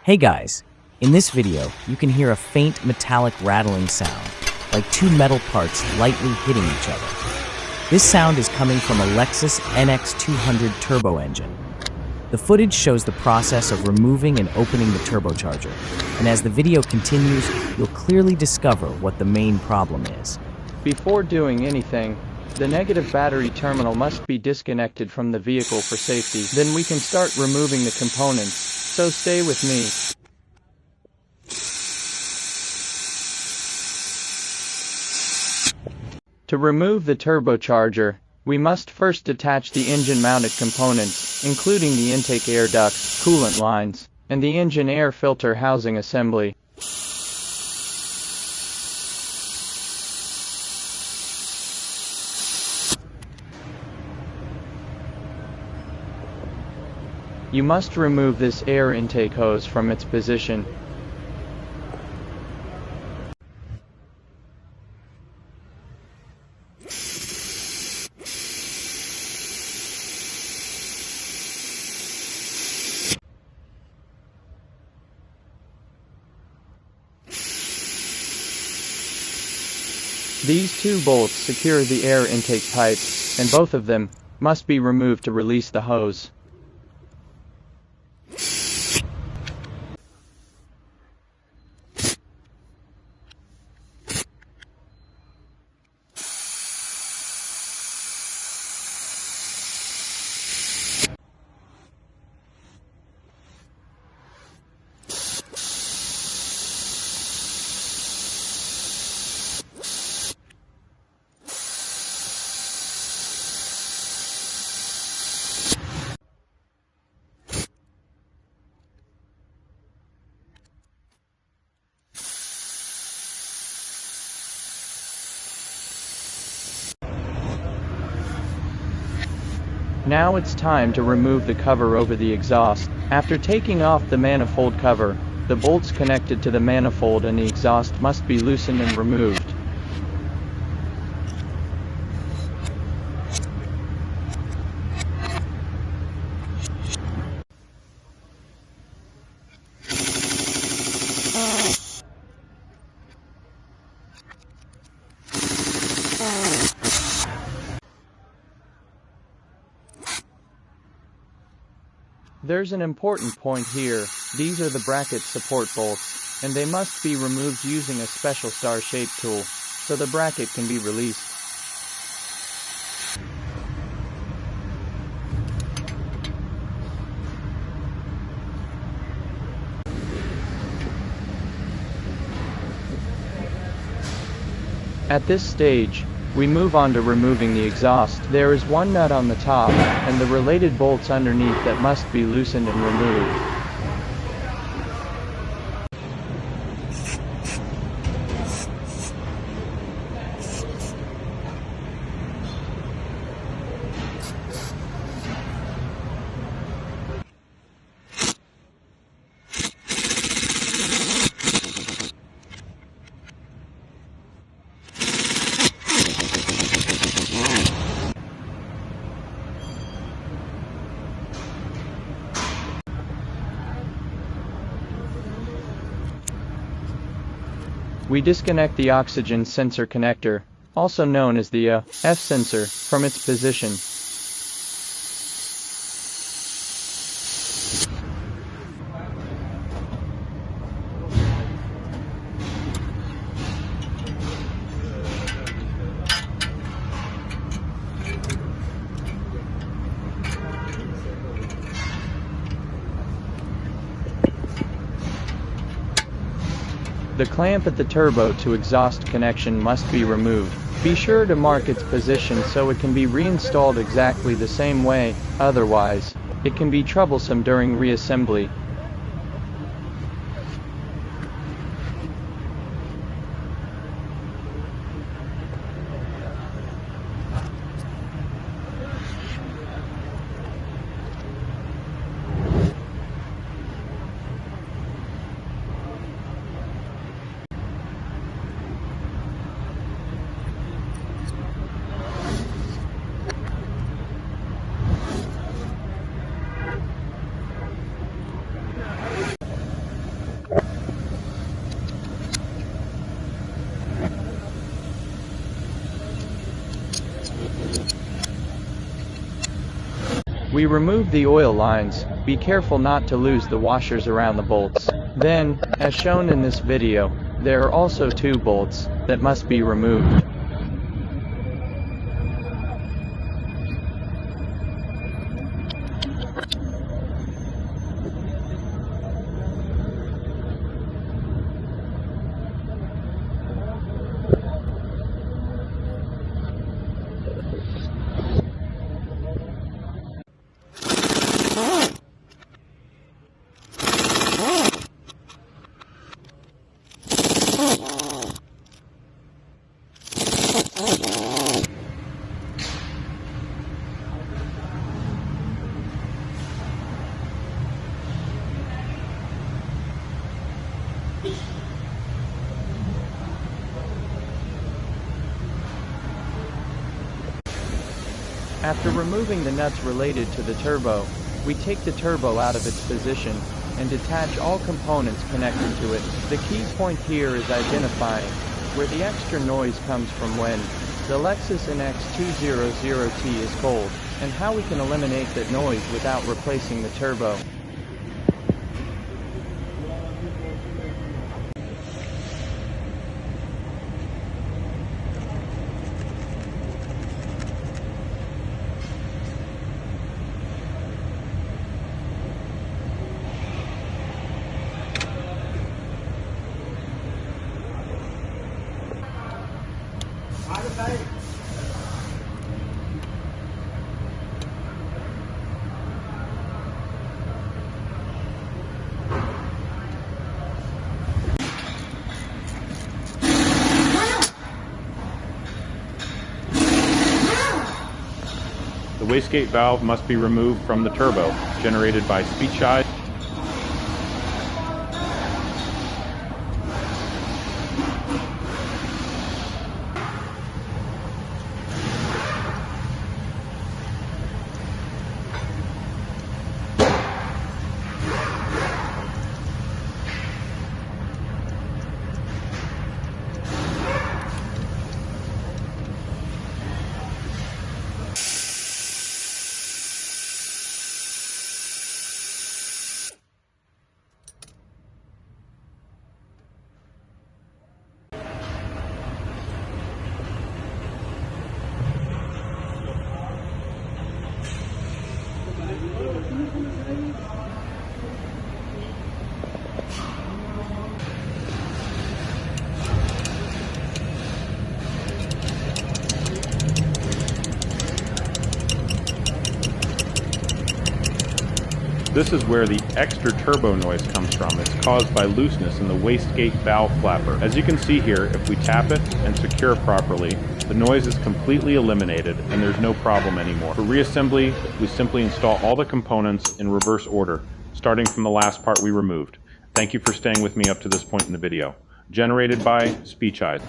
Hey guys, in this video, you can hear a faint metallic rattling sound, like two metal parts lightly hitting each other. This sound is coming from a Lexus NX200 turbo engine. The footage shows the process of removing and opening the turbocharger, and as the video continues, you'll clearly discover what the main problem is. Before doing anything, the negative battery terminal must be disconnected from the vehicle for safety. Then we can start removing the components, so stay with me. To remove the turbocharger, we must first detach the engine-mounted components, including the intake air ducts, coolant lines, and the engine air filter housing assembly. You must remove this air intake hose from its position. These two bolts secure the air intake pipes, and both of them must be removed to release the hose. Now it's time to remove the cover over the exhaust. After taking off the manifold cover, the bolts connected to the manifold and the exhaust must be loosened and removed. There's an important point here. These are the bracket support bolts, and they must be removed using a special star-shaped tool, so the bracket can be released. At this stage, we move on to removing the exhaust. There is one nut on the top, and the related bolts underneath that must be loosened and removed. We disconnect the oxygen sensor connector, also known as the F sensor, from its position. The clamp at the turbo to exhaust connection must be removed. Be sure to mark its position so it can be reinstalled exactly the same way, otherwise, it can be troublesome during reassembly. We remove the oil lines. Be careful not to lose the washers around the bolts. Then, as shown in this video, there are also 2 bolts that must be removed. After removing the nuts related to the turbo, we take the turbo out of its position and detach all components connected to it. The key point here is identifying where the extra noise comes from when the Lexus NX200T is cold, and how we can eliminate that noise without replacing the turbo. The wastegate valve must be removed from the turbo, generated by speech eyes. This is where the extra turbo noise comes from. It's caused by looseness in the wastegate valve flapper. As you can see here, if we tap it and secure it properly, the noise is completely eliminated and there's no problem anymore. For reassembly, we simply install all the components in reverse order, starting from the last part we removed. Thank you for staying with me up to this point in the video. Generated by Speech Eyes.